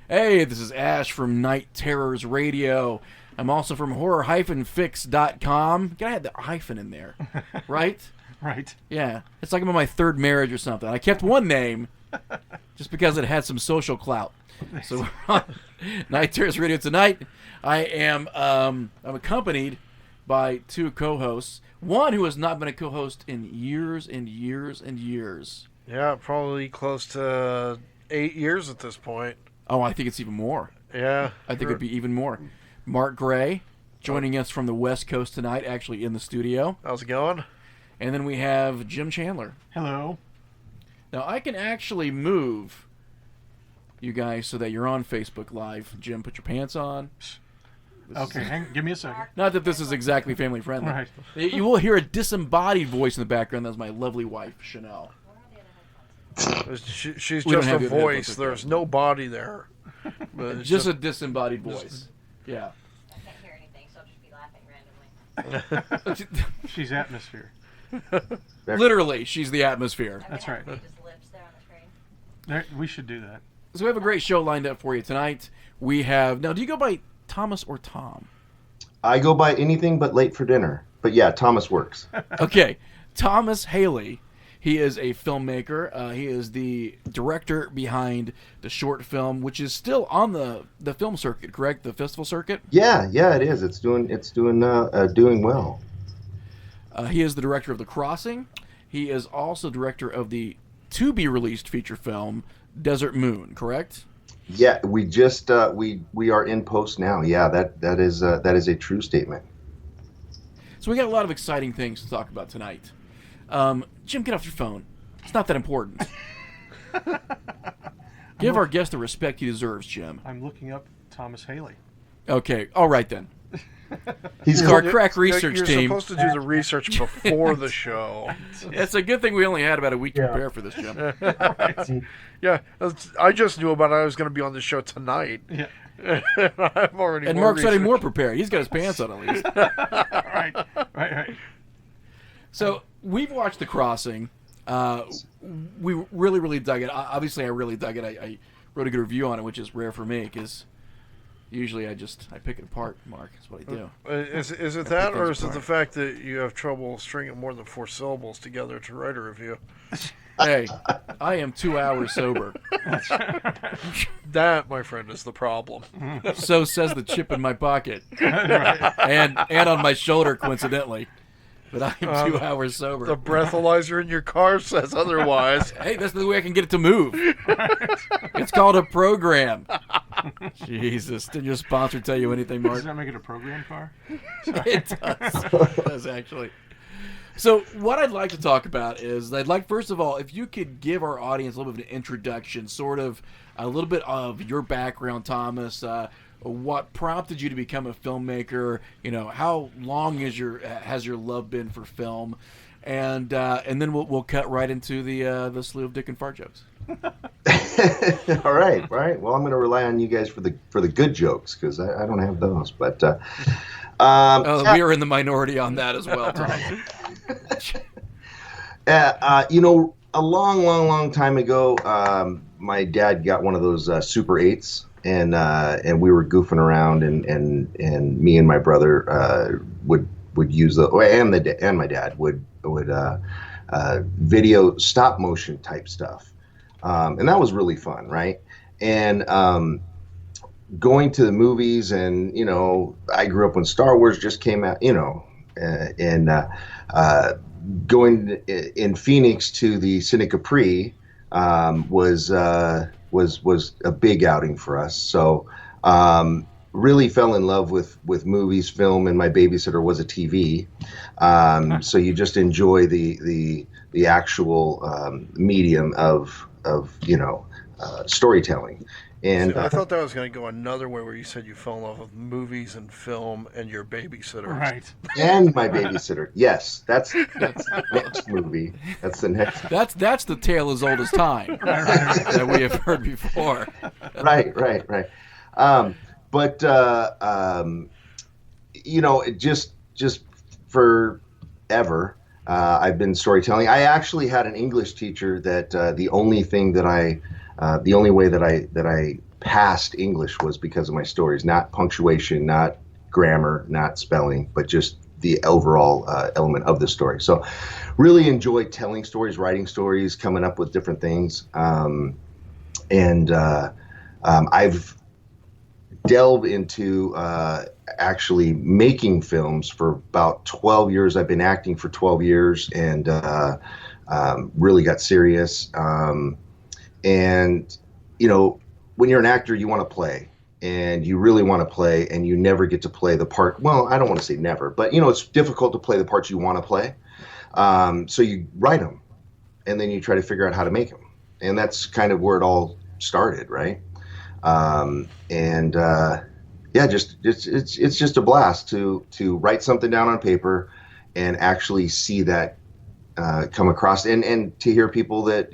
Hey, this is Ash from Night Terrors Radio. I'm also from horror-fix.com. Gotta have the hyphen in there, right? Right. Yeah. It's like I'm on my third marriage or something. I kept one name just because it had some social clout. So we're on Night Terrors Radio tonight. I am I'm accompanied by two co-hosts. One who has not been a co-host in years and years and years. Yeah, probably close to 8 years at this point. Oh, I think it's even more. Yeah. I think it'd be even more. Mark Gray joining us from the West Coast tonight, actually in the studio. How's it going? And then we have Jim Chandler. Hello. Now, I can actually move you guys so that you're on Facebook Live. Jim, put your pants on. Give me a second. Not that this is exactly family friendly. Right. You will hear a disembodied voice in the background. That's my lovely wife, Chanel. She's We don't just have a the other voice. headphones, There's no body there. But it's Just a disembodied voice. Yeah. I can't hear anything, so I'll just be laughing randomly. She's atmosphere. Literally, she's the atmosphere. That's right. Just lips there on the screen. We should do that. So we have a great show lined up for you tonight. We have... Now, do you go by Thomas or Tom? I go by anything but late for dinner. But yeah, Thomas works. Okay. Thomas Haley. He is a filmmaker. He is the director behind the short film, which is still on the film circuit, correct? The festival circuit? Yeah, it is. It's doing well. He is the director of The Crossing. He is also director of the to-be-released feature film, Desert Moon, correct? Yeah, we just we are in post now. Yeah, that is a true statement. So we got a lot of exciting things to talk about tonight. Jim, get off your phone. It's not that important. Give our guest the respect he deserves, Jim. I'm looking up Thomas Haley. Okay, all right then. He's Our crack research You're team. supposed to do the research before the show. It's a good thing we only had about a week to prepare for this, Jim. Yeah, I just knew about it. I was going to be on the show tonight. Yeah. I'm already. And more Mark's already research. more prepared. He's got his pants on at least. Right. So we've watched The Crossing. We really, really dug it. Obviously, I really dug it. I wrote a good review on it, which is rare for me because usually I pick it apart, Mark. That's what I do. Is it that, or is it the fact that you have trouble stringing more than 4 syllables together to write a review? Hey, I am 2 hours sober. That, my friend, is the problem. So says the chip in my pocket. And on my shoulder, coincidentally. But I am 2 hours sober. The breathalyzer in your car says otherwise. Hey, that's the way I can get it to move. It's called a program. Jesus. Didn't your sponsor tell you anything, Mark? Does that make it a program car? It does. It does, actually. So what I'd like to talk about is, I'd like, first of all, if you could give our audience a little bit of an introduction, sort of a little bit of your background, Thomas, what prompted you to become a filmmaker, how long has your love been for film, and then we'll cut right into the slew of dick and fart jokes. All right. Well, I'm going to rely on you guys for the good jokes because I don't have those. But we are in the minority on that as well, Tom. A long time ago, my dad got one of those Super 8s, and we were goofing around, and me and my brother would use and my dad would video stop motion type stuff, and that was really fun, right? And going to the movies, and I grew up when Star Wars just came out, and going in Phoenix to the Cine Capri was a big outing for us. So really fell in love with movies, film, and my babysitter was a TV. So you just enjoy the actual medium of storytelling. And See, I thought that was going to go another way, where you said you fell in love with movies and film and your babysitter. Right. And my babysitter. Yes, that's the next movie. That's the next. That's the tale as old as time that we have heard before. Right. But just forever, I've been storytelling. I actually had an English teacher that the only way that I passed English was because of my stories, not punctuation, not grammar, not spelling, but just the overall element of the story. So really enjoy telling stories, writing stories, coming up with different things. I've delved into actually making films for about 12 years. I've been acting for 12 years and really got serious. And, you know, when you're an actor, you want to play. And you really want to play, and you never get to play the part. Well, I don't want to say never, but, you know, it's difficult to play the parts you want to play. So you write them, and then you try to figure out how to make them. And that's kind of where it all started, right? It's just a blast to write something down on paper and actually see that come across, and to hear people that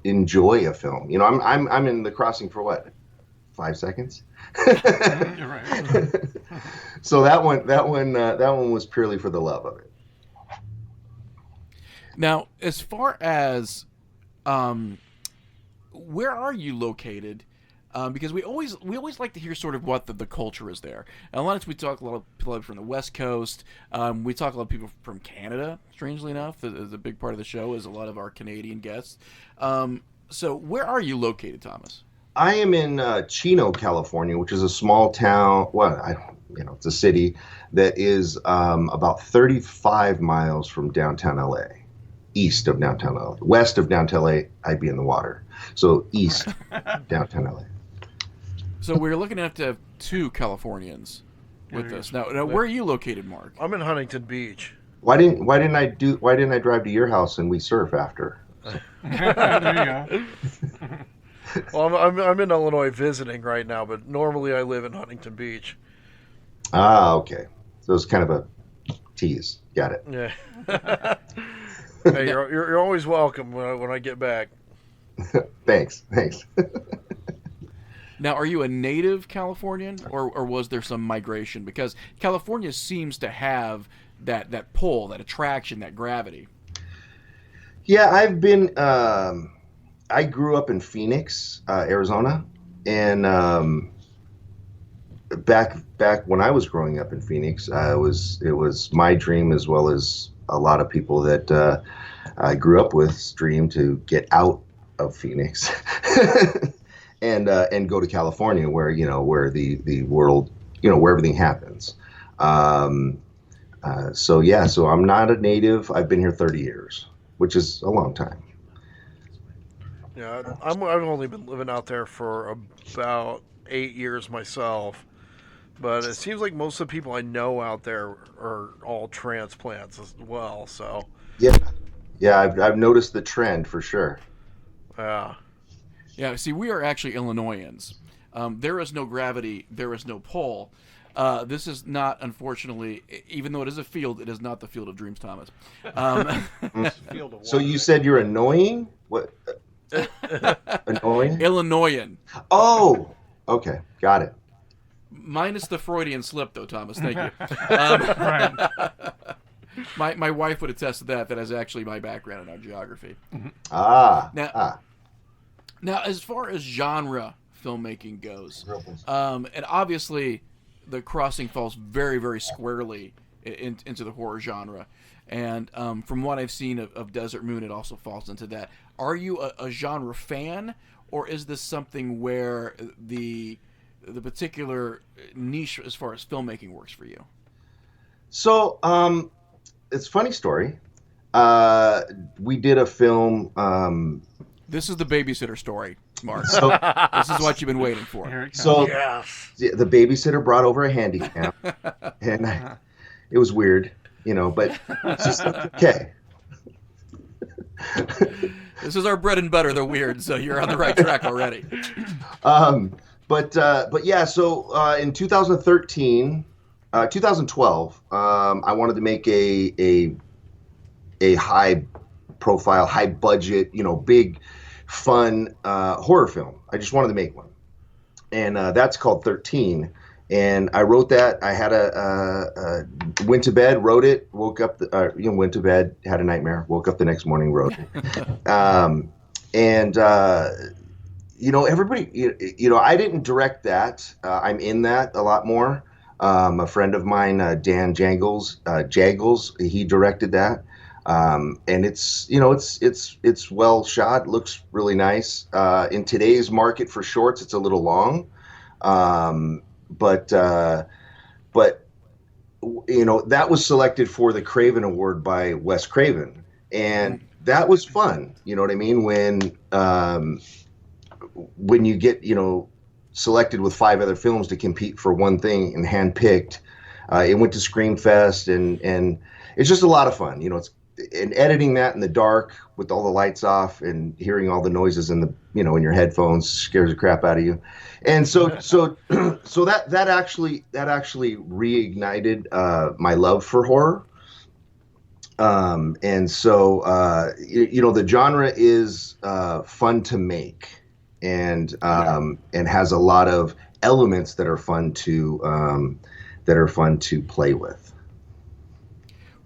enjoy a film. You know, I'm in the crossing for what, 5 seconds. You're right. So that one was purely for the love of it. Now, as far as where are you located? Because we always like to hear sort of what the culture is there. And a lot of times we talk a lot of people from the West Coast. We talk a lot of people from Canada. Strangely enough, is a big part of the show is a lot of our Canadian guests. So where are you located, Thomas? I am in Chino, California, which is a small town. Well, it's a city that is about 35 miles from downtown LA, east of downtown LA. West of downtown LA, I'd be in the water. So east, downtown LA. So we're looking at to have 2 Californians with us now. Where are you located, Mark? I'm in Huntington Beach. Why didn't I drive to your house and we surf after? There you go. Well, I'm in Illinois visiting right now, but normally I live in Huntington Beach. Ah, okay. So it's kind of a tease. Got it. Yeah. Hey, you're always welcome when I get back. Thanks. Now, are you a native Californian, or was there some migration? Because California seems to have that pull, that attraction, that gravity. Yeah, I've been. I grew up in Phoenix, Arizona, and back when I was growing up in Phoenix, it was my dream, as well as a lot of people that I grew up with, dream to get out of Phoenix and go to California, where the world, where everything happens. So I'm not a native. I've been here 30 years, which is a long time. Yeah, I've only been living out there for about 8 years myself, but it seems like most of the people I know out there are all transplants as well. So yeah, I've noticed the trend for sure. Yeah. See, we are actually Illinoisans. There is no gravity. There is no pull. This is not, unfortunately, even though it is a field, it is not the field of dreams, Thomas. So you said you're annoying? What? Annoying? Illinoisan. Oh, okay, got it. Minus the Freudian slip, though, Thomas. Thank you. Right. My wife would attest to that. That is actually my background in our geography. Now, as far as genre filmmaking goes, and obviously the Crossing falls very, very squarely into the horror genre. And from what I've seen of Desert Moon, it also falls into that. Are you a genre fan, or is this something where the particular niche as far as filmmaking works for you? So, it's a funny story. We did a film. This is the babysitter story, Mark. So, this is what you've been waiting for. So, yes. The babysitter brought over a handicap, and it was weird, but it's just okay. This is our bread and butter, the weird, so you're on the right track already. But yeah, so in 2013, 2012, I wanted to make a high profile, high budget, big, fun horror film. I just wanted to make one, and that's called 13. And I wrote that. I had went to bed, wrote it, woke up, went to bed, had a nightmare, woke up the next morning, wrote it. everybody, I didn't direct that. I'm in that a lot more. A friend of mine, Dan Jaggles, he directed that. And it's well shot, looks really nice. In today's market for shorts, it's a little long. But that was selected for the Craven Award by Wes Craven, and that was fun. You know what I mean? When you get selected with 5 other films to compete for one thing and handpicked, it went to Screamfest, and it's just a lot of fun. And editing that in the dark with all the lights off and hearing all the noises in the in your headphones scares the crap out of you. And so that actually reignited my love for horror. And so the genre is fun to make, and has a lot of elements that are fun to play with.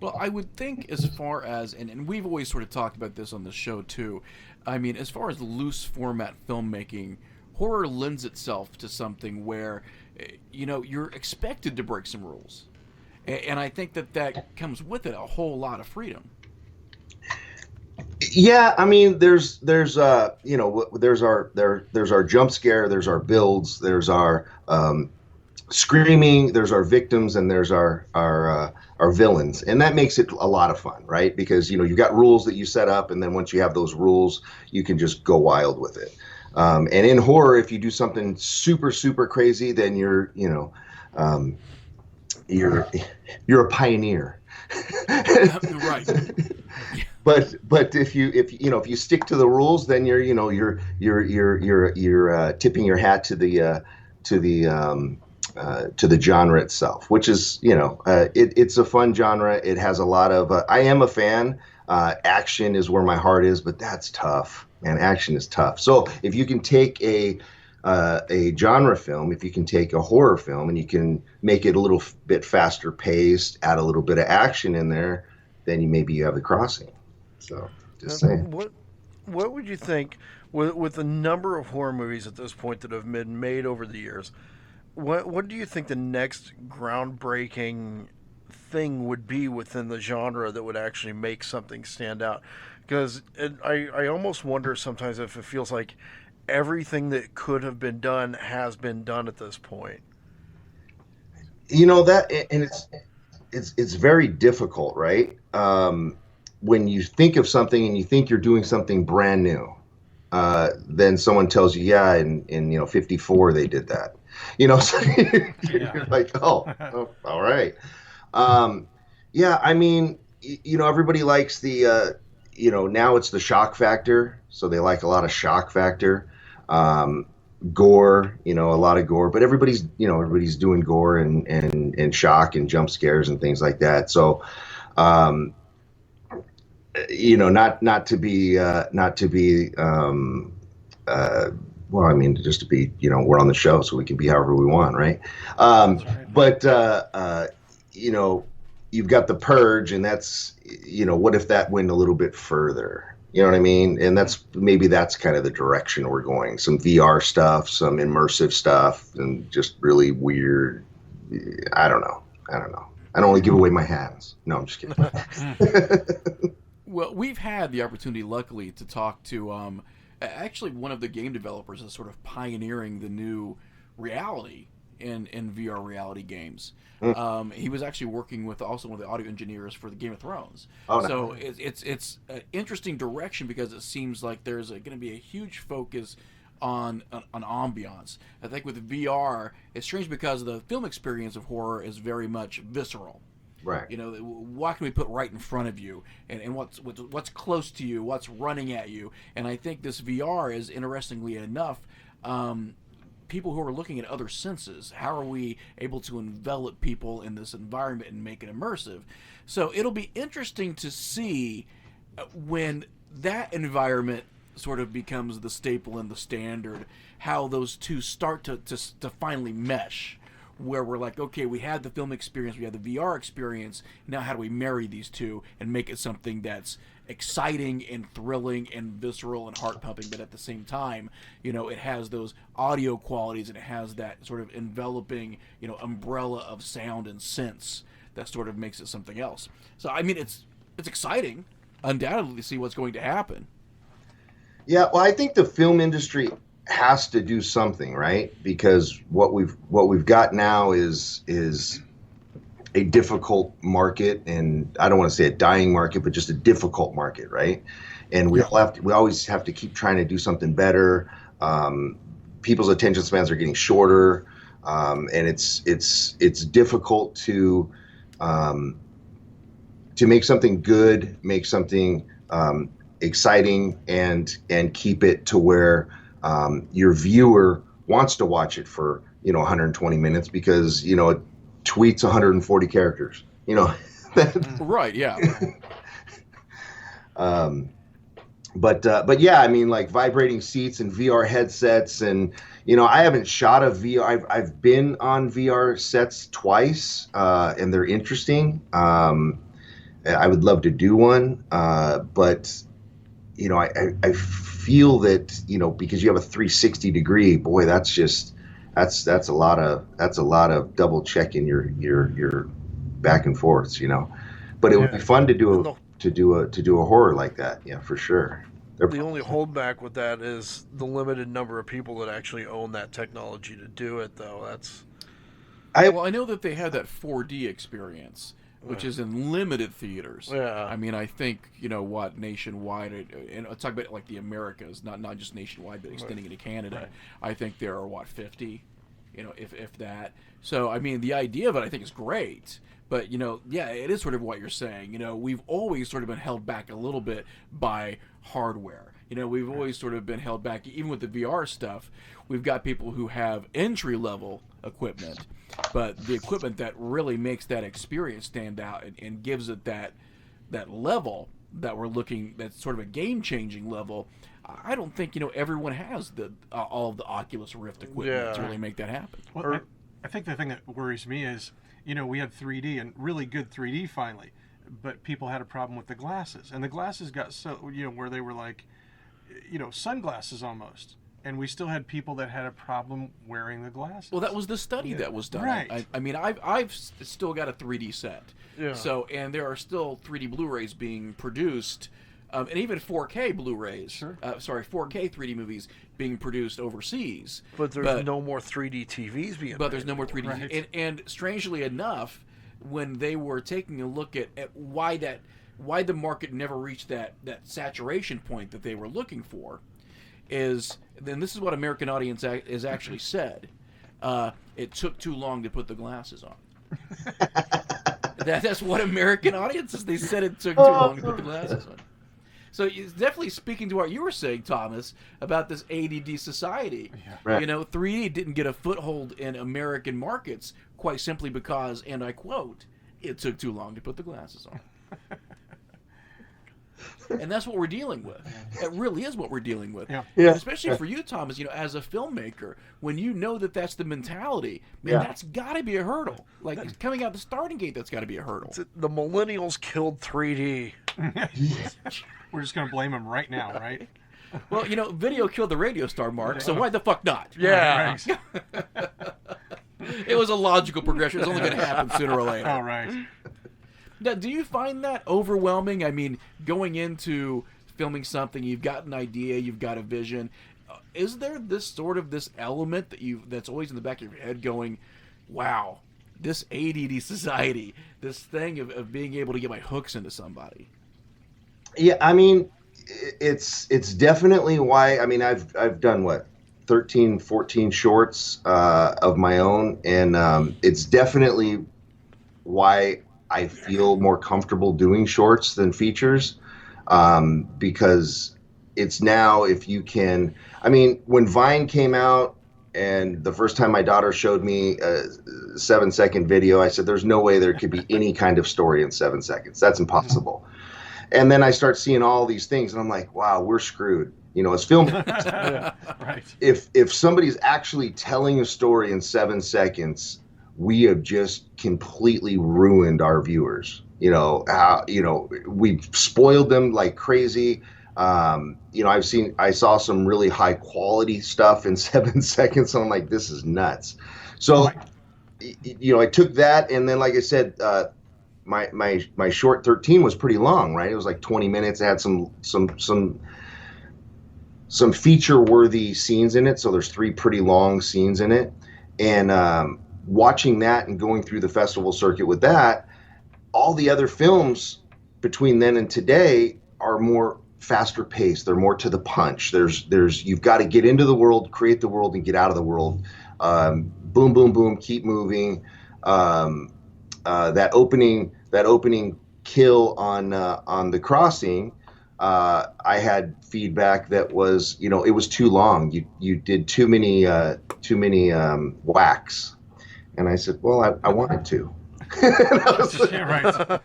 Well, I would think as far as, and we've always sort of talked about this on the show too, I mean, as far as loose format filmmaking, horror lends itself to something where, you're expected to break some rules. And I think that comes with it a whole lot of freedom. Yeah, I mean, there's our jump scare, there's our builds, there's our screaming, there's our victims, and there's our villains, and that makes it a lot of fun, right? Because you've got rules that you set up, and then once you have those rules, you can just go wild with it. And in horror, if you do something super super crazy, then you're a pioneer. Right. But if you stick to the rules, then you're tipping your hat to the genre itself, which is it's a fun genre. It has a lot of I am a fan. Action is where my heart is, but that's tough, man. Action is tough. So if you can take a genre film, if you can take a horror film and you can make it a little bit faster paced, add a little bit of action in there, then you have The Crossing. So just saying. What would you think with the number of horror movies at this point that have been made over the years? What do you think the next groundbreaking thing would be within the genre that would actually make something stand out? Because I almost wonder sometimes if it feels like everything that could have been done has been done at this point. That, and it's very difficult, right? When you think of something and you think you're doing something brand new, then someone tells you, yeah, in 54 they did that. So you're like, oh, all right. Yeah, I mean, everybody likes the, now it's the shock factor. So they like a lot of shock factor, gore, a lot of gore, but everybody's doing gore and shock and jump scares and things like that. So, not to be, well, I mean, just to be, we're on the show, so we can be however we want, right? But you've got The Purge, and that's, what if that went a little bit further? You know what I mean? And that's kind of the direction we're going. Some VR stuff, some immersive stuff, and just really weird. I don't know. I don't want to give away my hands. No, I'm just kidding. Well, we've had the opportunity, luckily, to talk to actually one of the game developers is sort of pioneering the new reality in VR reality games. He was actually working with also one of the audio engineers for the Game of Thrones. So it's an interesting direction because it seems like there's going to be a huge focus on ambiance. I think with VR, it's strange because the film experience of horror is very much visceral. Right. What can we put right in front of you, and what's close to you, what's running at you, and I think this VR is, interestingly enough, people who are looking at other senses. How are we able to envelop people in this environment and make it immersive? So it'll be interesting to see when that environment sort of becomes the staple and the standard, how those two start to finally mesh. where we're like, okay, we had the film experience, we had the VR experience. Now, how do we marry these two and make it something that's exciting and thrilling and visceral and heart pumping, but at the same time, it has those audio qualities and it has that sort of enveloping, umbrella of sound and sense that sort of makes it something else. So, I mean, it's exciting, undoubtedly, to see what's going to happen. Yeah, well, I think the film industry has to do something, right? Because what we've got now is a difficult market, and I don't want to say a dying market, but just a difficult market, right? And we always have to keep trying to do something better. People's attention spans are getting shorter, and it's difficult to make something good, make something exciting, and keep it to where your viewer wants to watch it for 120 minutes because it tweets 140 characters. Right? Yeah. But yeah, I mean, like vibrating seats and VR headsets, and I haven't shot a VR. I've been on VR sets twice, and they're interesting. I would love to do one, but I feel that because you have a 360 degree, boy, that's a lot of double checking your back and forths, But it would be fun to do a horror like that, yeah, for sure. The only holdback with that is the limited number of people that actually own that technology to do it, though. I know that they had that 4D experience, which is in limited theaters. Yeah. I mean, I think, nationwide, and I'll talk about like the Americas, not just nationwide, but extending into Canada. Right. I think there are, 50, if that. So, I mean, the idea of it, I think, is great. But, yeah, it is sort of what you're saying. We've always sort of been held back a little bit by hardware. We've always sort of been held back, even with the VR stuff. We've got people who have entry-level equipment, but the equipment that really makes that experience stand out and gives it that level that we're looking, that's sort of a game-changing level. I don't think everyone has all of the Oculus Rift equipment to really make that happen. Well, I think the thing that worries me is we had 3D and really good 3D finally, but people had a problem with the glasses, and the glasses got so where they were like sunglasses almost. And we still had people that had a problem wearing the glasses. Well, that was the study that was done. Right. I mean, I've still got a 3D set. Yeah. So, and there are still 3D Blu-rays being produced, and even 4K Blu-rays. Sure. 4K 3D movies being produced overseas. But there's no more 3D TVs being. But there's no more 3D. Right. And strangely enough, when they were taking a look at why the market never reached that saturation point that they were looking for, then this is what American audience has actually said. It took too long to put the glasses on. That's what American audiences, they said it took too long to put the glasses on. So it's definitely speaking to what you were saying, Thomas, about this ADD society. Yeah. Right. 3D didn't get a foothold in American markets quite simply because, and I quote, it took too long to put the glasses on. And that's what we're dealing with. It really is what we're dealing with. Yeah. Yeah. And especially for you, Thomas, as a filmmaker, when you know that that's the mentality, man, that's got to be a hurdle. Like, coming out the starting gate, that's got to be a hurdle. The millennials killed 3D. We're just going to blame them right now, right? Well, video killed the radio star, Mark, so why the fuck not? Yeah. Right. It was a logical progression. It's only going to happen sooner or later. All right. Now, do you find that overwhelming? I mean, going into filming something, you've got an idea, you've got a vision. Is there this element that's always in the back of your head going, wow, this ADD society, this thing of being able to get my hooks into somebody? Yeah, I mean, it's definitely why. I mean, I've done 13, 14 shorts of my own, and it's definitely why I feel more comfortable doing shorts than features, because it's now, if you can, I mean, when Vine came out and the first time my daughter showed me a 7-second video, I said, there's no way there could be any kind of story in 7 seconds. That's impossible. And then I start seeing all these things and I'm like, wow, we're screwed. As filmmakers, Right. if somebody's actually telling a story in 7 seconds, we have just completely ruined our viewers. You know, how, you know, we've spoiled them like crazy. You know, I saw some really high quality stuff in 7 seconds. So I'm like, this is nuts. So, you know, I took that, and then, like I said, my short 13 was pretty long, right? It was like 20 minutes. It had some feature worthy scenes in it. So there's 3 pretty long scenes in it, and watching that and going through the festival circuit with that, all the other films between then and today are more faster paced. They're more to the punch. There's you've got to get into the world, create the world, and get out of the world. Boom, boom, boom, keep moving. That opening kill on the crossing, I had feedback that was, you know, it was too long. You did too many whacks, and I said, well, I wanted to. Yeah, right.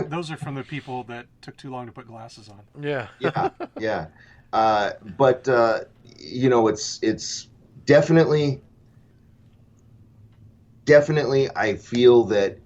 Those are from the people that took too long to put glasses on. Yeah. Yeah. But you know, it's definitely I feel that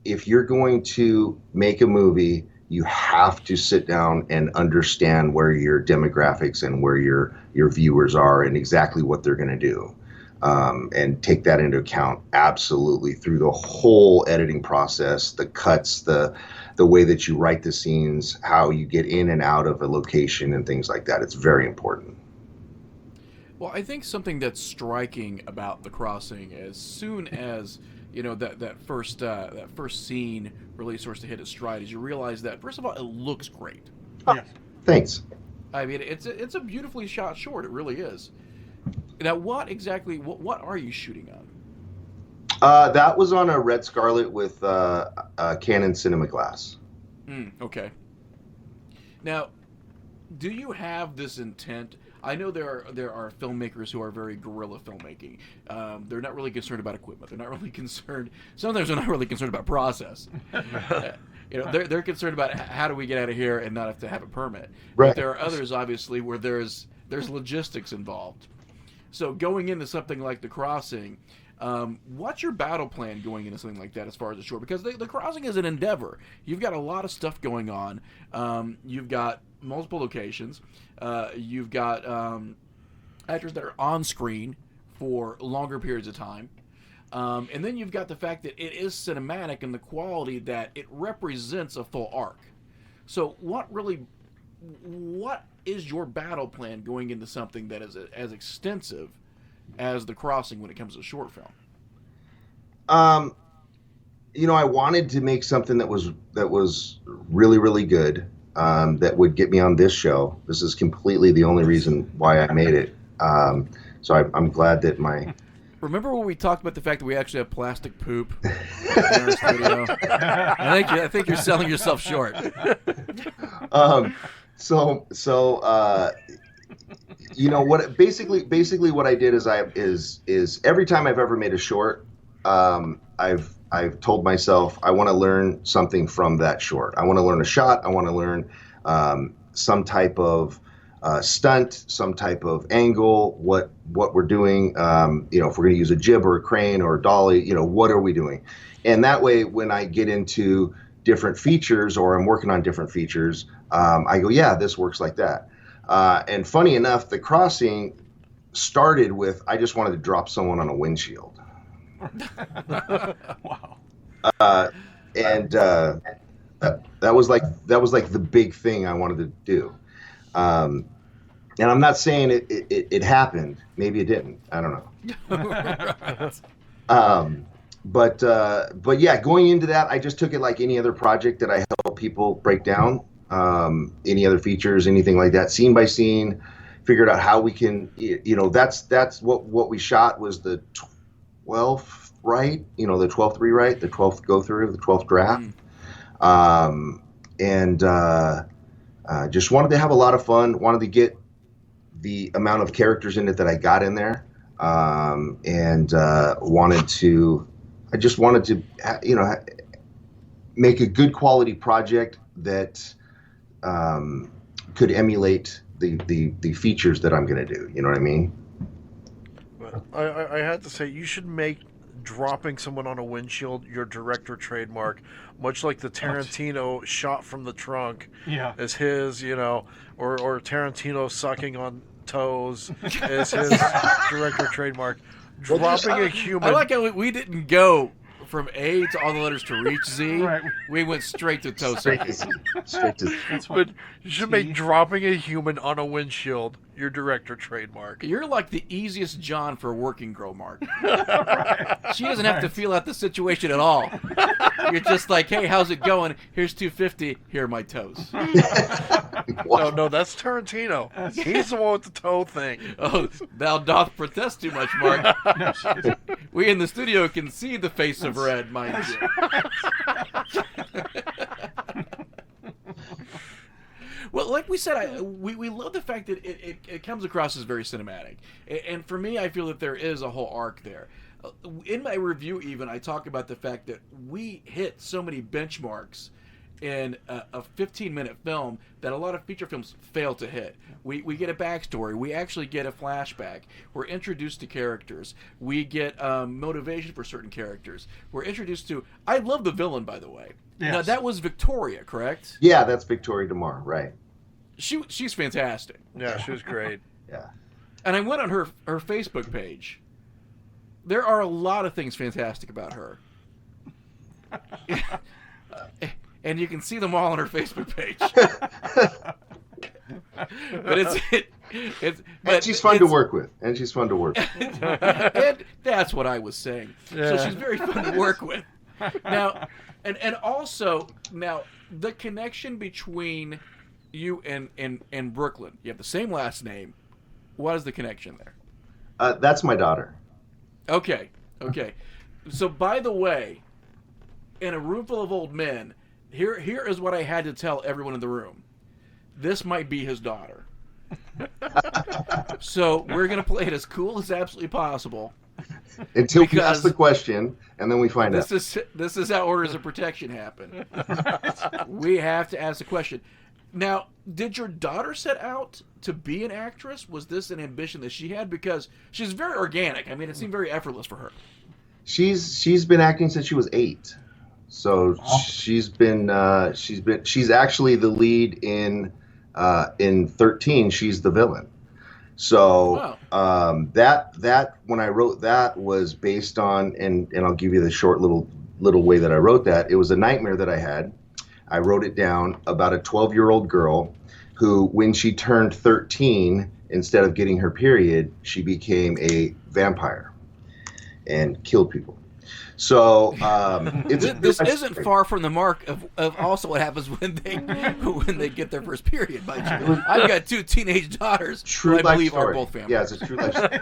if you're going to make a movie, you have to sit down and understand where your demographics and where your viewers are and exactly what they're going to do. And take that into account absolutely through the whole editing process, the cuts, the way that you write the scenes, how you get in and out of a location and things like that. It's very important. Well, I think something that's striking about The Crossing, as soon as, you know, that first scene really starts to hit its stride, is you realize that, first of all, it looks great. Yes. Thanks. I mean, it's a beautifully shot short. It really is. Now, what are you shooting on? That was on a Red Scarlet with Canon Cinema Glass. Okay. Now, do you have this intent? I know there are filmmakers who are very guerrilla filmmaking. They're not really concerned about equipment. They're not really concerned. Sometimes they're not really concerned about process. You know, they're concerned about how do we get out of here and not have to have a permit. Right. But there are others, obviously, where there's logistics involved. So going into something like The Crossing, what's your battle plan going into something like that as far as the short? Because the Crossing is an endeavor. You've got a lot of stuff going on. You've got multiple locations. You've got actors that are on screen for longer periods of time. And then you've got the fact that it is cinematic and the quality that it represents a full arc. So what is your battle plan going into something that is as extensive as The Crossing when it comes to short film? You know, I wanted to make something that was really, really good, that would get me on this show. This is completely the only reason why I made it. So I'm glad that my... Remember when we talked about the fact that we actually have plastic poop in our studio? I think you're selling yourself short. So you know what? Basically, what I did is every time I've ever made a short, I've told myself I want to learn something from that short. I want to learn a shot. I want to learn some type of stunt, some type of angle. What we're doing. You know, if we're going to use a jib or a crane or a dolly, you know, what are we doing? And that way, when I get into different features or I'm working on different features, I go, yeah, this works like that. And funny enough, The Crossing started with, I just wanted to drop someone on a windshield. Wow. And that was like the big thing I wanted to do. And I'm not saying it happened. Maybe it didn't. I don't know. But yeah, going into that, I just took it like any other project that I help people break down. Any other features, anything like that, scene by scene, figured out how we can, you know, that's what we shot was the 12th right, you know, the 12th rewrite, the 12th go through, the 12th draft. And just wanted to have a lot of fun, wanted to get the amount of characters in it that I got in there, and I just wanted to, you know, make a good quality project that could emulate the features that I'm going to do. You know what I mean? I had to say, you should make dropping someone on a windshield, your director trademark, much like the Tarantino shot from the trunk Yeah. is his, or Tarantino sucking on toes is his director trademark. Dropping a human. I like how we didn't go from A to all the letters to reach Z. Right. We went straight to toe Straight sucking. to, straight to. That's But what. you should make dropping a human on a windshield your director trademark. You're like the easiest John for a working girl, Mark. Right. She doesn't have to feel out the situation at all. You're just like, hey, how's it going? Here's $250. Here are my toes. No, that's Tarantino. He's the one with the toe thing. Oh, thou doth protest too much, Mark. No, she's- We in the studio can see the face of red, mind you. Well, like we said, we love the fact that it comes across as very cinematic. And for me, I feel that there is a whole arc there. In my review, even, I talk about the fact that we hit so many benchmarks in a 15-minute film that a lot of feature films fail to hit. We get a backstory. We actually get a flashback. We're introduced to characters. We get motivation for certain characters. We're introduced to... I love the villain, by the way. Yes. Now, that was Victoria, correct? Yeah, that's Victoria DeMar, right? She's fantastic. Yeah, she was great. Yeah. And I went on her Facebook page. There are a lot of things fantastic about her. And you can see them all on her Facebook page. But And she's fun to work with. And that's what I was saying. So she's very fun to work with. Now, and also now the connection between you and Brooklyn. You have the same last name. What is the connection there? That's my daughter. Okay. So by the way, in a room full of old men, here is what I had to tell everyone in the room. This might be his daughter. So we're gonna play it as cool as absolutely possible. Until we Because ask the question, and then we find out. This is how orders of protection happen. We have to ask the question. Now, did your daughter set out to be an actress? Was this an ambition that she had? Because she's very organic. I mean, it seemed very effortless for her. She's been acting since she was 8. So she's actually the lead in 13. She's the villain. So that when I wrote that was based on, and I'll give you the short little way that I wrote that. It was a nightmare that I had. I wrote it down about a 12-year-old girl who, when she turned 13, instead of getting her period, she became a vampire and killed people. So this isn't far from the mark of also what happens when they get their first period. Mind you, I've got 2 teenage daughters who I believe are both vampires. Yeah, it's a true life story.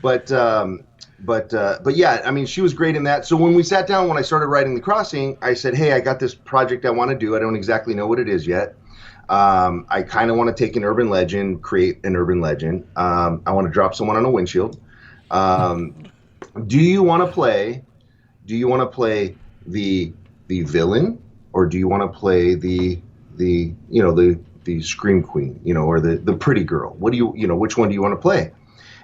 But yeah, I mean, she was great in that. So when we sat down, when I started writing The Crossing, I said, hey, I got this project I want to do. I don't exactly know what it is yet. I kind of want to take an urban legend, create an urban legend. I want to drop someone on a windshield. Do you want to play the villain, or do you want to play the scream queen, or the pretty girl? What do which one do you want to play?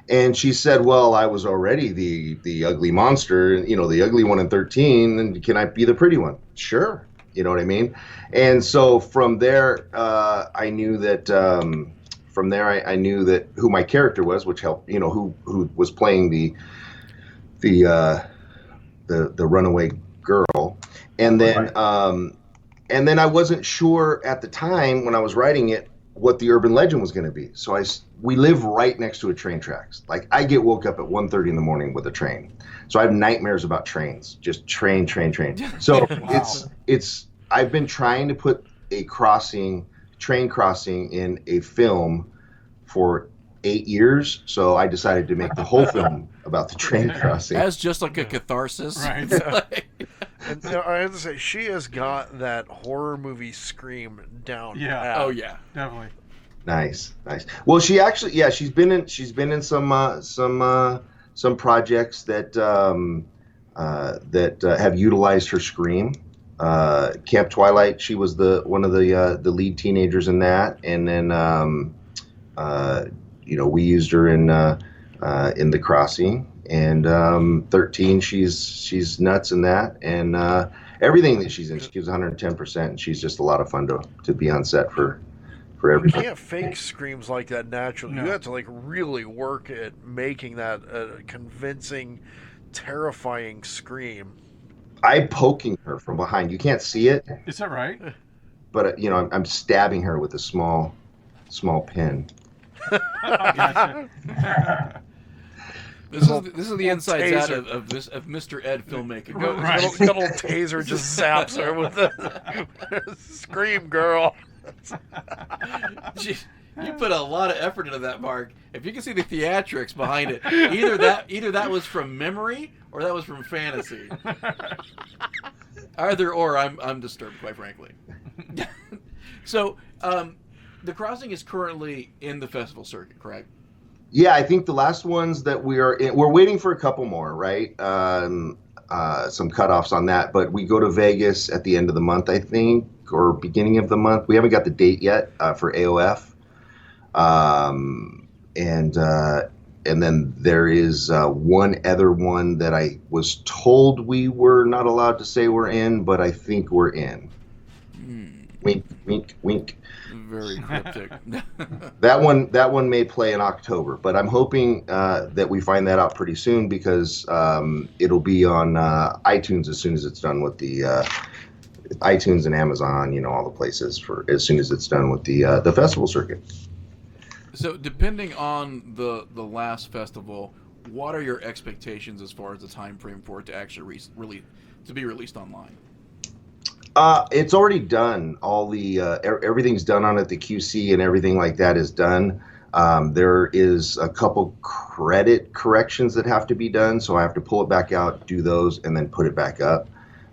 And she said, well, I was already the ugly monster, the ugly one in 13, and can I be the pretty one? Sure. You know what I mean? And so from there, I knew that I knew that who my character was, which helped, who was playing the runaway girl. And then I wasn't sure at the time when I was writing it what the urban legend was going to be. So we live right next to a train tracks. Like, I get woke up at 1:30 in the morning with a train. So I have nightmares about trains, just train. So I've been trying to put a train crossing in a film for 8 years. So I decided to make the whole film about the train crossing. As just like a catharsis. Right. And I have to say, she has got that horror movie scream down. Yeah. pat. Oh yeah. Definitely. Nice. Well, she actually, she's been in some projects that have utilized her scream. Camp Twilight, she was one of the lead teenagers in that, and then we used her in in the crossing, and 13, she's nuts in that, and everything that she's in, she gives 110%, and she's just a lot of fun to be on set for You everything. can't fake screams like that naturally. No. You have to like really work at making that a convincing, terrifying scream. I'm poking her from behind. You can't see it, Is that right? but I'm stabbing her with a small pin. Gotcha. This is the insides out taser. of Mr. Ed filmmaking. Right. Right. Good old taser just zaps her with a scream, girl. Gee, you put a lot of effort into that, Mark. If you can see the theatrics behind it, either that was from memory or that was from fantasy. Either or, I'm disturbed, quite frankly. So, the crossing is currently in the festival circuit, correct? Yeah, I think the last ones that we're waiting for a couple more, right? Some cutoffs on that, but we go to Vegas at the end of the month, I think, or beginning of the month. We haven't got the date yet for AOF, and then there is one other one that I was told we were not allowed to say we're in, but I think we're in. Wink, wink, wink. Very cryptic. That one may play in October, but I'm hoping that we find that out pretty soon, because it'll be on iTunes as soon as it's done with the iTunes and Amazon, all the places, for as soon as it's done with the festival circuit. So, depending on the last festival, what are your expectations as far as the time frame for it to actually to be released online? It's already done. All the everything's done on it. The QC and everything like that is done. There is a couple credit corrections that have to be done, so I have to pull it back out, do those, and then put it back up.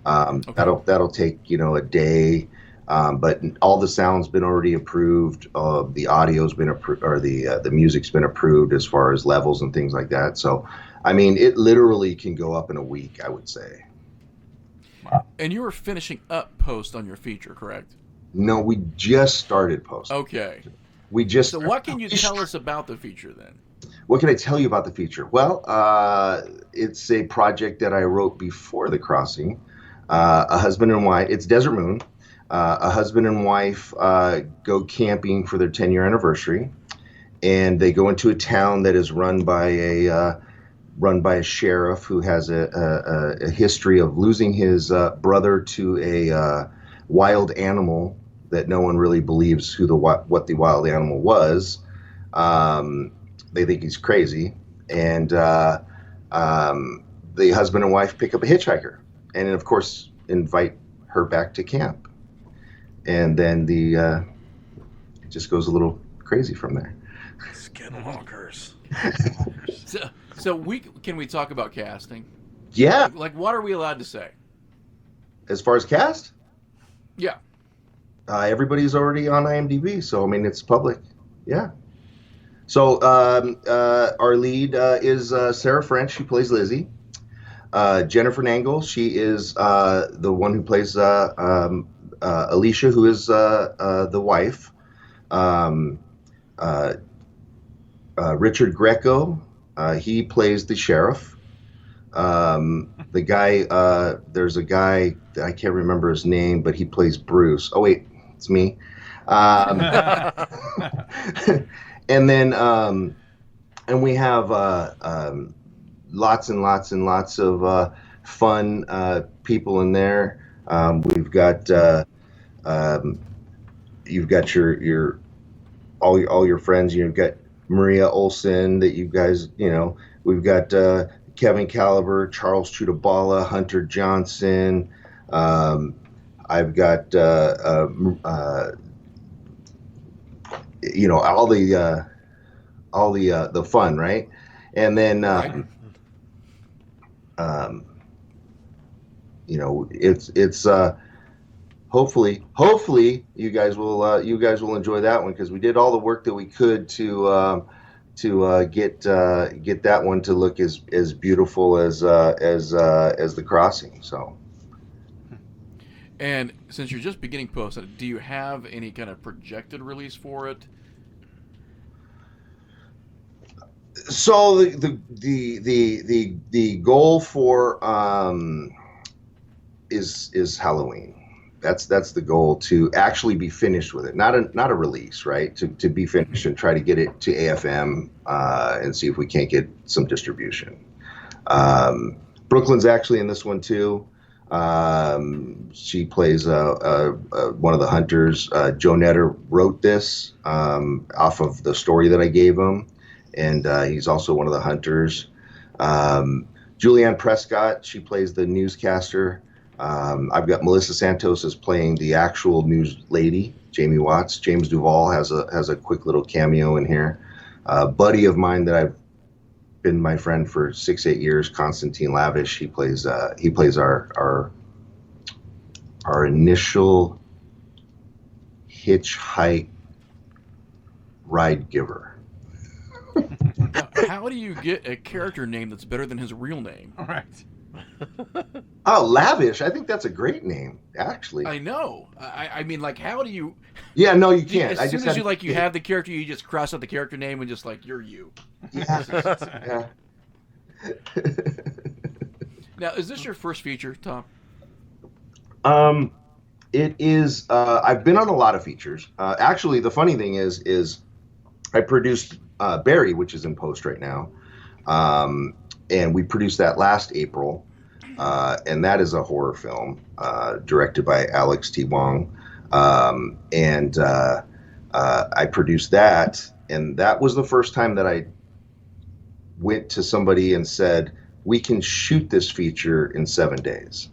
Okay. That'll take a day. But all the sound's been already approved. The audio's been approved, or the music's been approved as far as levels and things like that. So, I mean, it literally can go up in a week, I would say. And you were finishing up post on your feature, correct? No, we just started post. Okay. We just. So what can you tell us about the feature then? What can I tell you about the feature? Well, it's a project that I wrote before The Crossing. A husband and wife. It's Desert Moon. A husband and wife go camping for their 10-year anniversary, and they go into a town that is run by a sheriff who has a history of losing his brother to a wild animal that no one really believes what the wild animal was. They think he's crazy, and the husband and wife pick up a hitchhiker, and of course invite her back to camp, and then it just goes a little crazy from there. Skinwalkers. So can we talk about casting? Yeah. Like, what are we allowed to say? As far as cast, Yeah. everybody's already on IMDb, so I mean it's public. Yeah. So our lead is Sarah French, who plays Lizzie. Jennifer Nangle, she is the one who plays Alicia, who is the wife. Richard Grieco, he plays the sheriff. The guy, there's a guy, I can't remember his name, but he plays Bruce. Oh wait, it's me. And then, and we have lots and lots and lots of fun people in there. We've got you've got your all your friends. You've got Maria Olsen that you guys, we've got Kevin Caliber, Charles Chudabala, Hunter Johnson. I've got all the fun, right? And then it's hopefully you guys will enjoy that one, because we did all the work that we could to get that one to look as beautiful as The Crossing. So. And since you're just beginning post, do you have any kind of projected release for it? So the goal for is Halloween. That's the goal, to actually be finished with it, not a release, right? To be finished and try to get it to AFM and see if we can't get some distribution. Brooklyn's actually in this one too. She plays one of the hunters. Joe Netter wrote this off of the story that I gave him, and he's also one of the hunters. Julianne Prescott, she plays the newscaster. I've got Melissa Santos is playing the actual news lady, Jamie Watts. James Duvall has a quick little cameo in here. A buddy of mine that I've been my friend for 6-8 years, Constantine Lavish. He plays our initial hitchhike ride giver. Now, how do you get a character name that's better than his real name? All right. Oh, Lavish. I think that's a great name, actually. I know. I mean, like, how do you? Yeah, no, you can't. As soon as you have the character, you just cross out the character name and just like you're you. Yeah. Now, is this your first feature, Tom? It is. I've been on a lot of features. Actually, the funny thing is I produced Barry, which is in post right now, and we produced that last April, and that is a horror film directed by Alex T. Wong, and I produced that, and that was the first time that I went to somebody and said, we can shoot this feature in 7 days.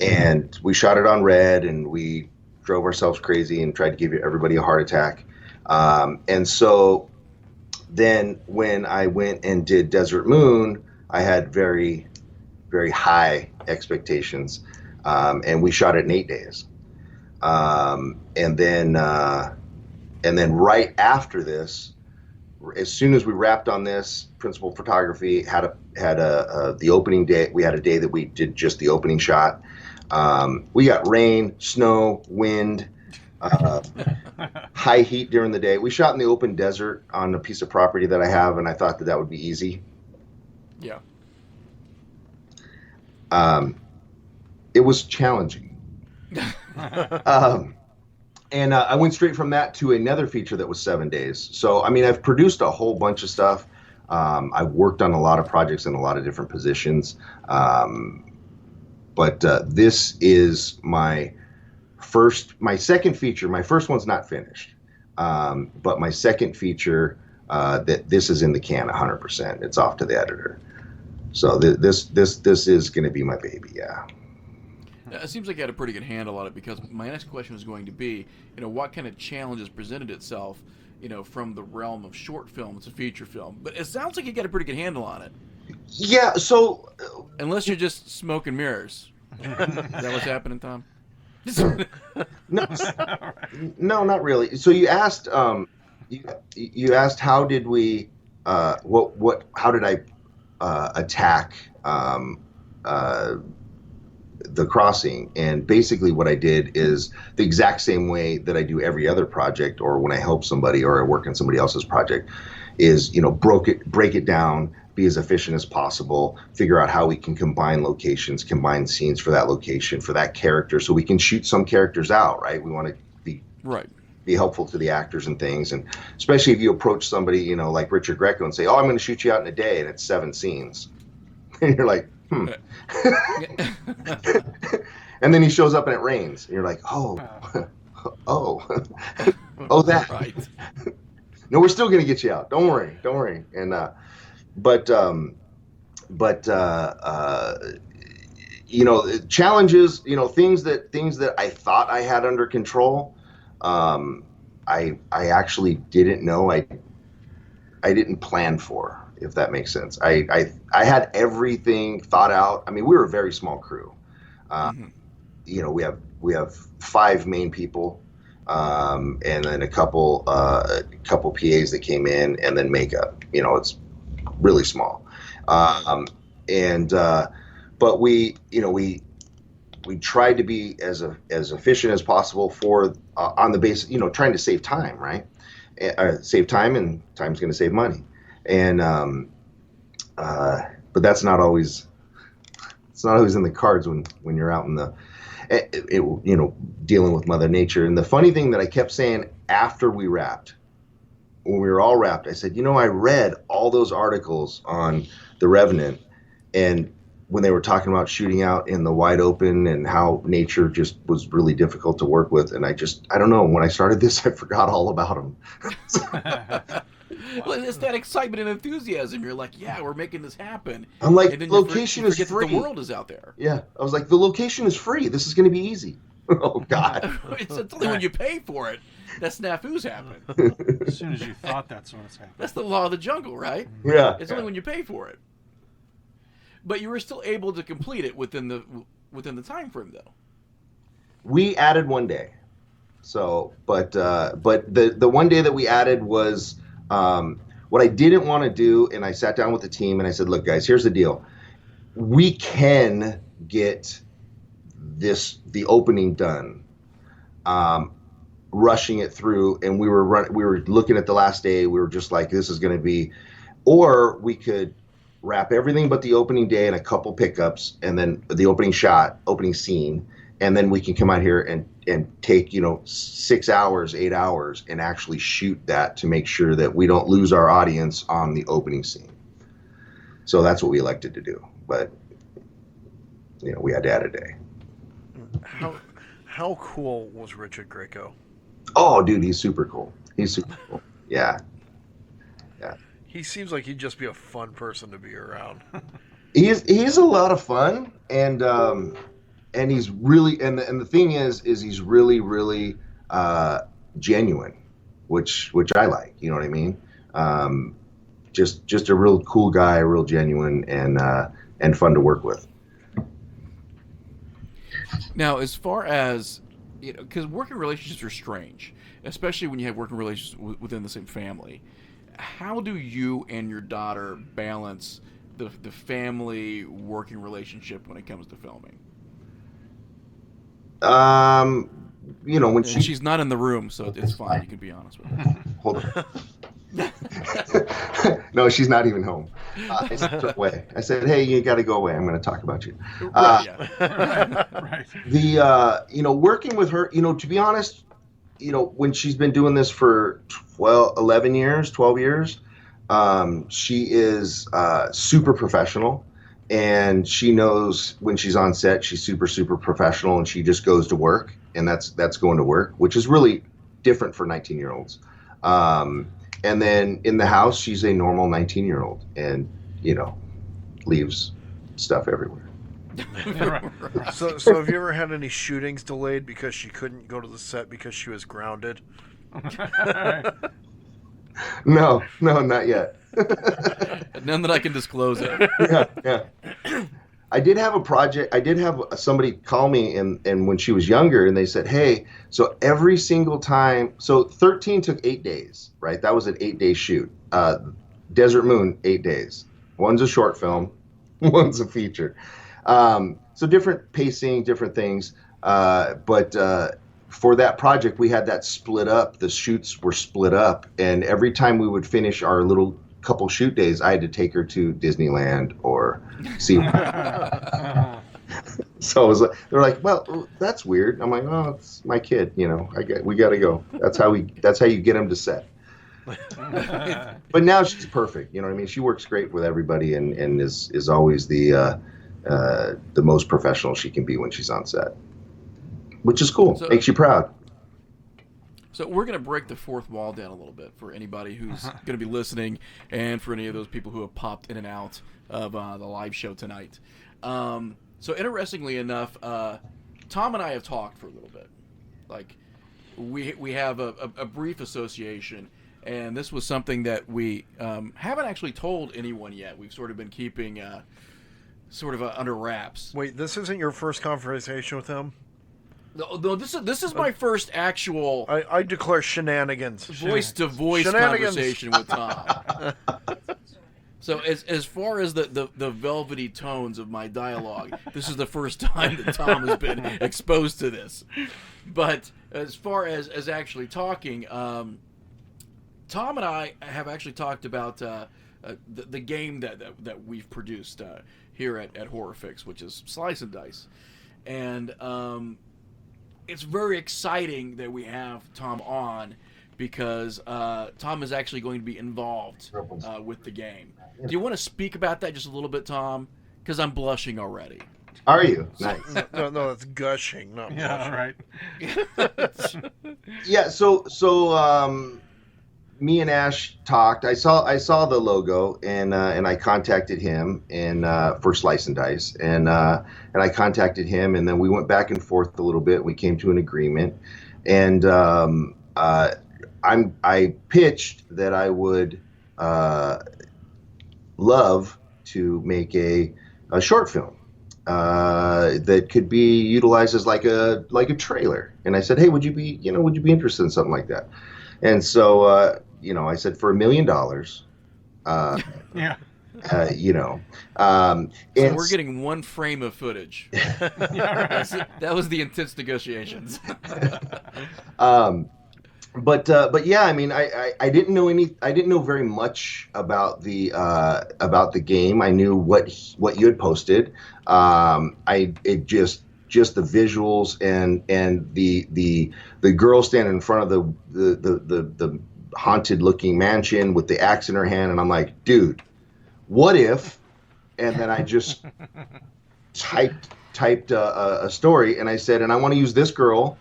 And we shot it on red, and we drove ourselves crazy and tried to give everybody a heart attack. And so then when I went and did Desert Moon, I had very, very high expectations. And we shot it in 8 days. And then right after this, as soon as we wrapped on this, principal photography had the opening day. We had a day that we did just the opening shot. We got rain, snow, wind, high heat during the day. We shot in the open desert on a piece of property that I have, and I thought that would be easy. Yeah. It was challenging. And I went straight from that to another feature that was 7 days. So, I mean, I've produced a whole bunch of stuff. I've worked on a lot of projects in a lot of different positions. But this is my second feature. My first one's not finished. But my second feature, that this is in the can 100%. It's off to the editor. So this is going to be my baby, yeah. It seems like you had a pretty good handle on it, because my next question was going to be, what kind of challenges presented itself, from the realm of short film to feature film. But it sounds like you got a pretty good handle on it. Yeah, so... Unless you're just smoke and mirrors. Is that what's happening, Tom? No, not really. So you asked, you asked how did we, how did I attack the crossing, and basically what I did is the exact same way that I do every other project, or when I help somebody or I work on somebody else's project, is break it down, be as efficient as possible, figure out how we can combine locations, combine scenes for that location, for that character, so we can shoot some characters out, right? We want to be helpful to the actors and things, and especially if you approach somebody, like Richard Grieco, and say, "Oh, I'm going to shoot you out in a day," and it's 7 scenes, and you're like, and then he shows up and it rains, and you're like, oh, that. Right. No, we're still gonna get you out. Don't worry. And challenges, things that I thought I had under control, I actually didn't know. I didn't plan for. If that makes sense. I had everything thought out. I mean, we were a very small crew. We have 5 main people, and then a couple PAs that came in, and then makeup. It's really small. But we tried to be as efficient as possible for on the basis, trying to save time, right? Save time, and time's going to save money. And but that's not always, it's not always in the cards when you're out in the dealing with Mother Nature. And the funny thing that I kept saying after we wrapped, when we were all wrapped, I said, I read all those articles on The Revenant, and when they were talking about shooting out in the wide open and how nature just was really difficult to work with, and I don't know, when I started this, I forgot all about them. Well, it's that excitement and enthusiasm. You're like, yeah, we're making this happen. I'm like, and then location is free. The world is out there. Yeah, I was like, the location is free. This is going to be easy. Oh God! It's only when you pay for it that snafus happen. As soon as you thought that's when it's happening. That's the law of the jungle, right? Yeah. It's only when you pay for it. But you were still able to complete it within the time frame, though. We added one day. So, but the one day that we added was what I didn't want to do, and I sat down with the team and I said, "Look, guys, here's the deal. We can get the opening done, rushing it through, and we were looking at the last day. We were just like, this is going to be, or we could wrap everything but the opening day and a couple pickups, and then the opening scene, and then we can come out here and take 6 hours, 8 hours, and actually shoot that to make sure that we don't lose our audience on the opening scene." So that's what we elected to do, but we had to add a day. How cool was Richard Grieco? Oh, dude, he's super cool. He's super cool. Yeah. He seems like he'd just be a fun person to be around. He's a lot of fun, and he's really, and the thing is he's really, really genuine, which I like. You know what I mean? Just a real cool guy, real genuine, and fun to work with. Now, as far as, because working relationships are strange, especially when you have working relationships within the same family. How do you and your daughter balance the family working relationship when it comes to filming? When she's not in the room, so it's fine. You can be honest with her. Hold on. No, she's not even home. I sent her away. I said, "Hey, you got to go away. I'm going to talk about you." Right. Working with her, to be honest, when she's been doing this for 12 years, she is super professional, and she knows when she's on set, she's super, super professional, and she just goes to work, and that's going to work, which is really different for 19-year-olds. And then in the house, she's a normal 19-year-old, and leaves stuff everywhere. So have you ever had any shootings delayed because she couldn't go to the set because she was grounded? No, not yet. None that I can disclose it. Yeah. I did have a project. I did have somebody call me, and when she was younger, and they said, "Hey, so every single time, so 13 took 8 days, right? That was an 8-day shoot. Desert Moon, 8 days. One's a short film, one's a feature. So different pacing, different things. But for that project, we had that split up. The shoots were split up, and every time we would finish our little couple shoot days, I had to take her to Disneyland or see. So it was like, they're like, "Well, that's weird." I'm like, "Oh, it's my kid. We got to go. That's how you get him to set." But now she's perfect. You know what I mean? She works great with everybody, and is always the most professional she can be when she's on set, which is cool. So, makes you proud. So we're going to break the fourth wall down a little bit for anybody who's going to be listening, and for any of those people who have popped in and out of the live show tonight. So interestingly enough, Tom and I have talked for a little bit. Like, we have a brief association, and this was something that we haven't actually told anyone yet. We've sort of been keeping under wraps. Wait, this isn't your first conversation with him? No, this is my first actual I declare shenanigans. Voice-to-voice conversation with Tom. So as far as the velvety tones of my dialogue, this is the first time that Tom has been exposed to this. But as far as actually talking, Tom and I have actually talked about the game that we've produced here at Horror Fix, which is Slice and Dice, and it's very exciting that we have Tom on because Tom is actually going to be involved with the game. Do you want to speak about that just a little bit, Tom? Because I'm blushing already. Are you? Nice. No, that's gushing, not Yeah, blushing. right. Yeah. So me and Ash talked. I saw the logo and I contacted him and for Slice and Dice and I contacted him and then we went back and forth a little bit. We came to an agreement and I pitched that I would love to make a short film that could be utilized as like a trailer. And I said, hey, would you be interested in something like that? And so I said for $1 million. Yeah. So we're getting one frame of footage. Yeah, right. That was the intense negotiations. But yeah, I mean, I didn't know very much about the game. I knew what you had posted. Just the visuals and the girl standing in front of the haunted looking mansion with the axe in her hand, and I'm like, dude, what if? And then I just typed a story, and I said, and I want to use this girl.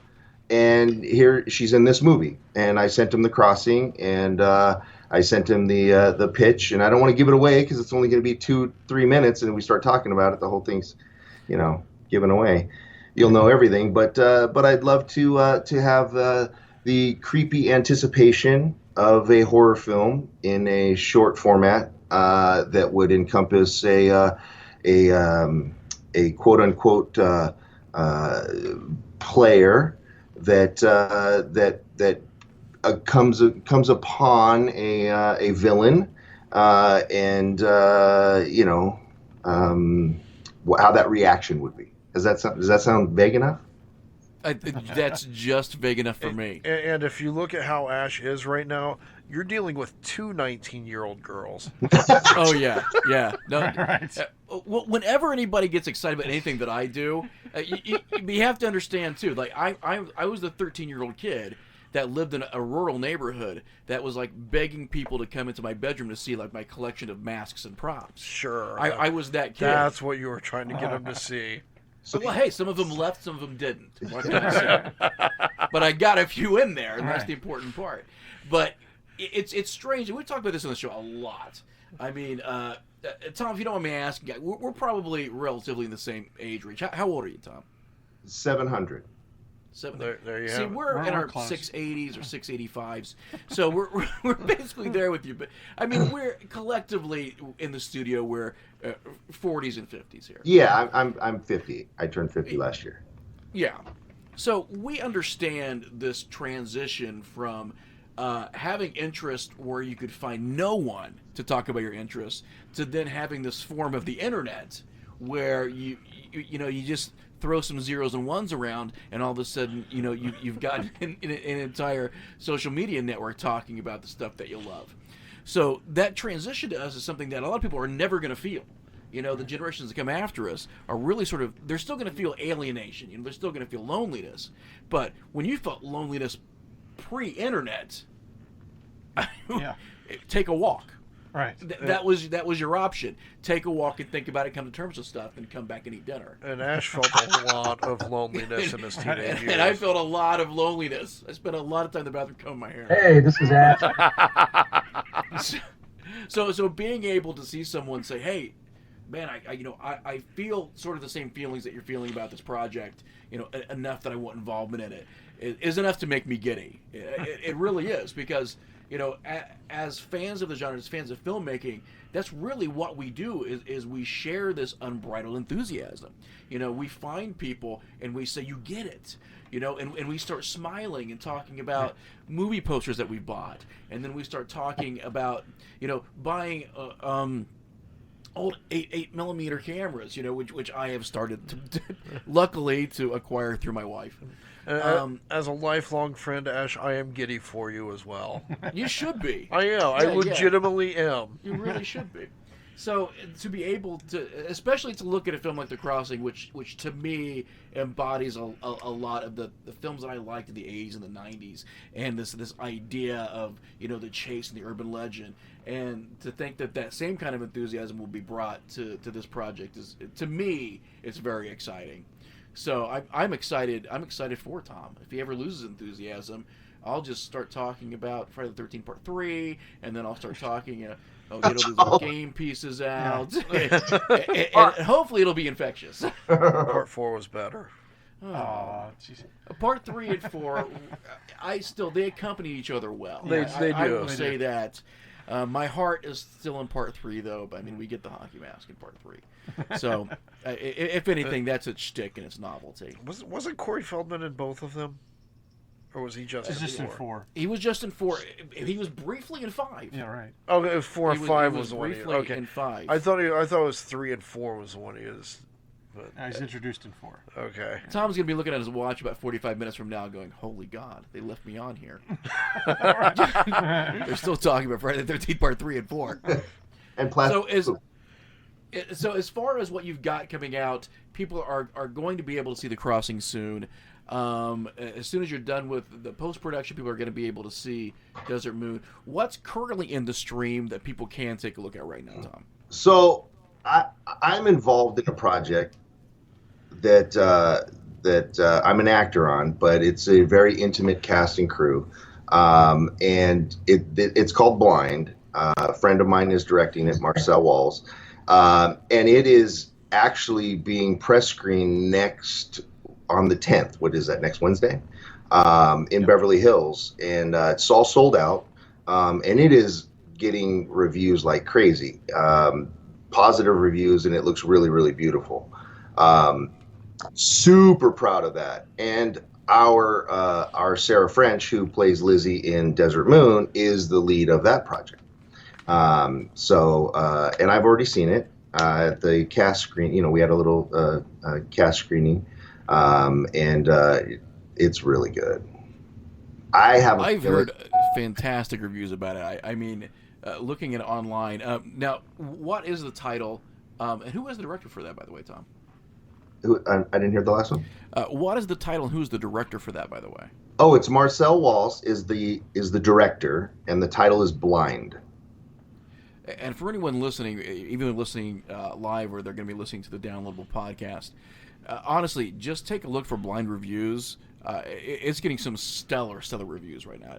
And here she's in this movie, and I sent him The Crossing, and I sent him the pitch, and I don't want to give it away because it's only going to be 2-3 minutes, and we start talking about it, the whole thing's, given away. You'll know everything, but I'd love to have the creepy anticipation of a horror film in a short format that would encompass a quote unquote player that comes upon a villain and how that reaction would be. Does that sound vague enough? That's just vague enough for me. And if you look at how Ash is right now, you're dealing with two 19-year-old girls. Oh yeah. No. Right. Well, whenever anybody gets excited about anything that I do, you have to understand too. Like I was the 13-year-old kid that lived in a rural neighborhood that was like begging people to come into my bedroom to see like my collection of masks and props. Sure. I was that kid. That's what you were trying to get them to see. Well, hey, some of them left, some of them didn't. What can I say? But I got a few in there, and that's the important part. But it's strange, and we talked about this on the show a lot. I mean, Tom, if you don't mind me asking, we're probably relatively in the same age range. How old are you, Tom? 700. There you See, have it. we're in our close. 680s or 685s, so we're basically there with you. But I mean, we're collectively in the studio. We're 40s and 50s here. Yeah, I'm 50. I turned 50 last year. Yeah, so we understand this transition from having interest where you could find no one to talk about your interests to then having this form of the internet where you just throw some zeros and ones around, and all of a sudden, you've got an entire social media network talking about the stuff that you love. So that transition to us is something that a lot of people are never going to feel. The generations that come after us are really they're still going to feel alienation. They're still going to feel loneliness. But when you felt loneliness pre-internet, Yeah. take a walk. Right. That was your option. Take a walk and think about it, come to terms with stuff, and come back and eat dinner. And Ash felt a lot of loneliness in his teenage years. And I felt a lot of loneliness. I spent a lot of time in the bathroom combing my hair. Hey, this is Ash. So being able to see someone say, "Hey, man, I feel sort of the same feelings that you're feeling about this project. Enough that I want involvement in it is enough to make me giddy. It really is because." As fans of the genre, as fans of filmmaking, that's really what we do is we share this unbridled enthusiasm. We find people and we say, you get it. And we start smiling and talking about movie posters that we bought. And then we start talking about, buying old 8 millimeter cameras, which I have started luckily to acquire through my wife. As a lifelong friend, Ash, I am giddy for you as well. You should be. I am. I legitimately am. You really should be. So to be able to, especially to look at a film like The Crossing, which to me embodies a lot of the films that I liked in the 80s and the 90s, and this idea of the chase and the urban legend, and to think that same kind of enthusiasm will be brought to this project is, to me, it's very exciting. So I'm excited. I'm excited for Tom. If he ever loses enthusiasm, I'll just start talking about Friday the 13th Part 3, and then I'll start talking. I'll get all these little game pieces out, and hopefully it'll be infectious. Part 4 was better. Oh, Part 3 and 4, they accompany each other well. They do. I will say that. My heart is still in Part 3, though. But I mean, we get the hockey mask in Part 3. So, if anything, that's its shtick and its novelty. Wasn't Corey Feldman in both of them? Or was he just in 4? He was just in 4. He was briefly in 5. Yeah, right. Okay, 4 and 5 was the one. Briefly in 5. I thought it was 3 and 4 was the one he was. But He's introduced in 4. Okay. Tom's gonna be looking at his watch about 45 minutes from now, going, "Holy God, they left me on here." They're still talking about Friday the 13th Part 3 and 4. And plastic. So as far as what you've got coming out, people are going to be able to see The Crossing soon. As soon as you're done with the post-production, people are going to be able to see Desert Moon. What's currently in the stream that people can take a look at right now, Tom? So I'm involved in a project that I'm an actor on, but it's a very intimate cast and crew, and it's called Blind. A friend of mine is directing it, Marcel Walls, and it is actually being press screened next on the 10th. What is that? Next Wednesday, in Beverly Hills, and it's all sold out, and it is getting reviews like crazy, positive reviews, and it looks really, really beautiful. Super proud of that. And our Sarah French, who plays Lizzie in Desert Moon, is the lead of that project. And I've already seen it at the cast screen. We had a little cast screening, and it's really good. I've heard fantastic reviews about it. I mean, looking at it online. Now, what is the title? And who is the director for that, by the way, Tom? I didn't hear the last one. What is the title and who's the director for that, by the way? Oh, it's Marcel Walls is the director, and the title is Blind. And for anyone listening, even listening live, or they're going to be listening to the downloadable podcast, honestly, just take a look for Blind reviews. It's getting some stellar reviews right now,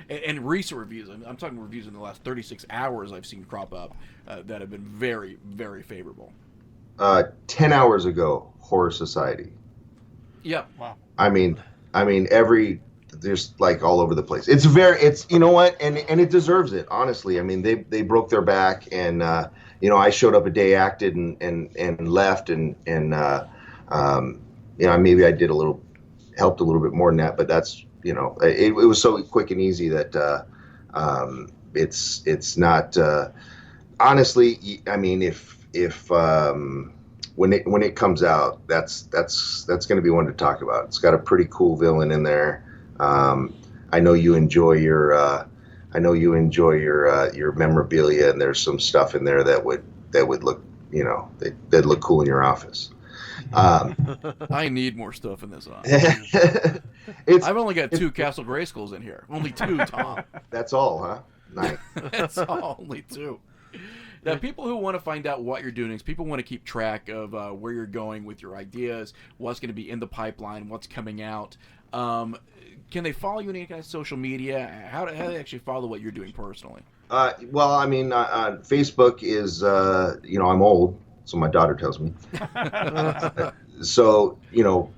and recent reviews. I'm talking reviews in the last 36 hours I've seen crop up that have been very, very favorable. 10 hours ago, Horror Society. Yep. Wow. I mean, just like all over the place. It's you know what, and it deserves it, honestly. I mean, they broke their back, and I showed up a day, acted, and left, and maybe I did helped a little bit more than that, but that's it was so quick and easy that it's not honestly. I mean, if when it comes out, that's going to be one to talk about. It's got a pretty cool villain in there. I know you enjoy your memorabilia, and there's some stuff in there that would look that'd look cool in your office. I need more stuff in this office. I've only got 2 Castle Grayskulls in here. Only 2, Tom. That's all, huh? Nice. That's all, only 2. Now, people who want to find out what you're doing, people want to keep track of where you're going with your ideas, what's going to be in the pipeline, what's coming out. Can they follow you on any kind of social media? How do they actually follow what you're doing personally? Well, I mean, Facebook is, I'm old, so my daughter tells me. So,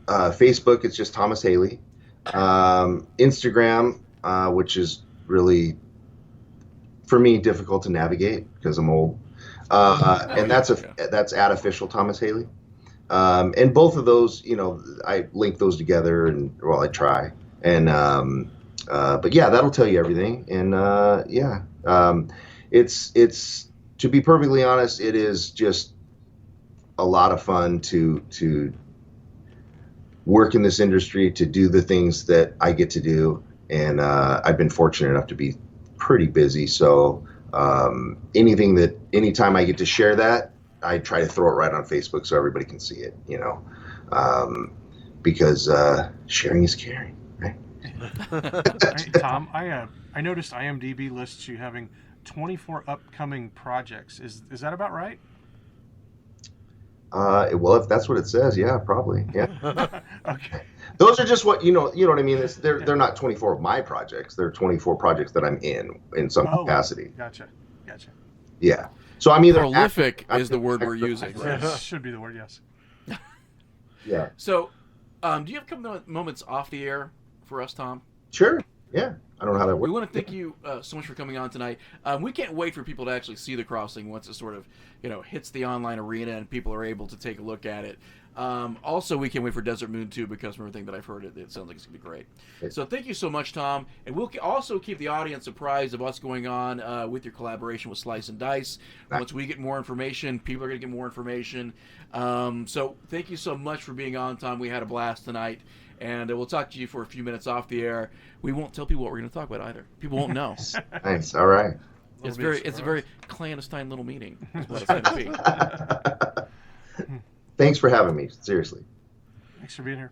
Facebook, it's just Thomas Haley. Instagram, which is really, for me, difficult to navigate because I'm old. And that's at official Thomas Haley. And both of those, I link those together, and I try. And but yeah, that'll tell you everything. And it's to be perfectly honest, it is just a lot of fun to work in this industry, to do the things that I get to do, and I've been fortunate enough to be pretty busy. So anytime I get to share that, I try to throw it right on Facebook so everybody can see it. Because sharing is caring, right? Hey, Tom, I noticed IMDb lists you having 24 upcoming projects. Is that about right? Well, if that's what it says, yeah, probably, yeah. Okay. Those are just what you know what I mean. They're not 24 of my projects. They're 24 projects that I'm in some capacity. Gotcha. Yeah. So I'm either prolific is the word we're using. That should be the word, yes. Yeah. So, do you have a couple of moments off the air for us, Tom? Sure. Yeah. I don't know how that works. We want to thank you so much for coming on tonight. We can't wait for people to actually see The Crossing once it sort of, hits the online arena and people are able to take a look at it. Also, we can't wait for Desert Moon 2 because from everything that I've heard, it sounds like it's going to be great. So thank you so much, Tom. And we'll also keep the audience apprised of what's going on with your collaboration with Slice and Dice. Once we get more information, people are going to get more information. So thank you so much for being on, Tom. We had a blast tonight. And we'll talk to you for a few minutes off the air. We won't tell people what we're going to talk about either. People won't know. Nice. All right. It's a very clandestine little meeting. Is what it's going to be. Thanks for having me. Seriously. Thanks for being here.